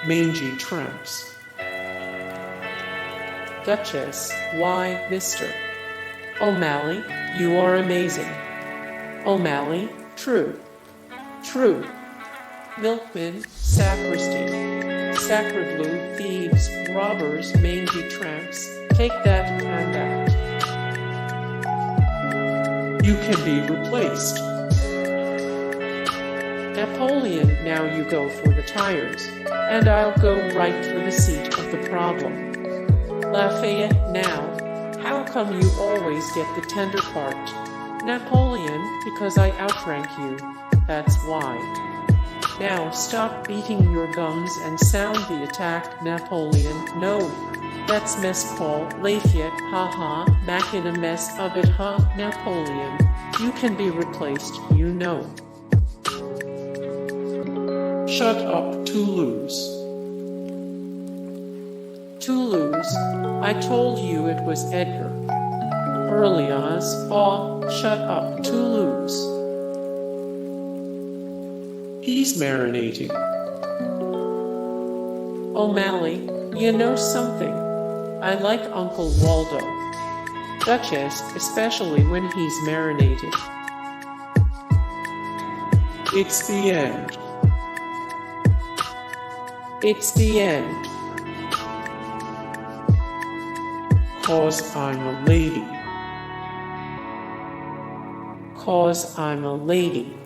Mangy Tramps. Duchess, why, Mr. O'Malley, you are amazing. O'Malley, true. True. Milkman, sacristy. Sacred blue, thieves, robbers, mangy tramps, take that and that. You can be replaced. Napoleon, now you go for the tires, and I'll go right for the seat of the problem. Lafayette, now, how come you always get the tender part? Napoleon, because I outrank you, that's why. Now stop beating your gums and sound the attack, Napoleon. No, that's mess Paul, Lafayette, haha, mac in a mess of it, huh, Napoleon. You can be replaced, you know. Shut up, Toulouse. Toulouse, I told you it was Edgar. Berlioz, shut up, Toulouse. He's marinating. O'Malley, you know something? I like Uncle Waldo. Duchess, especially when he's marinated. It's the end. It's the end. 'Cause I'm a lady. 'Cause I'm a lady.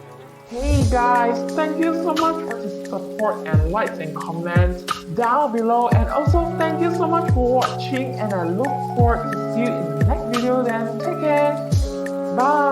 Hey guys, thank you so much for the support and likes and comments down below, and also thank you so much for watching, and I look forward to see you in the next video. Then take care. Bye.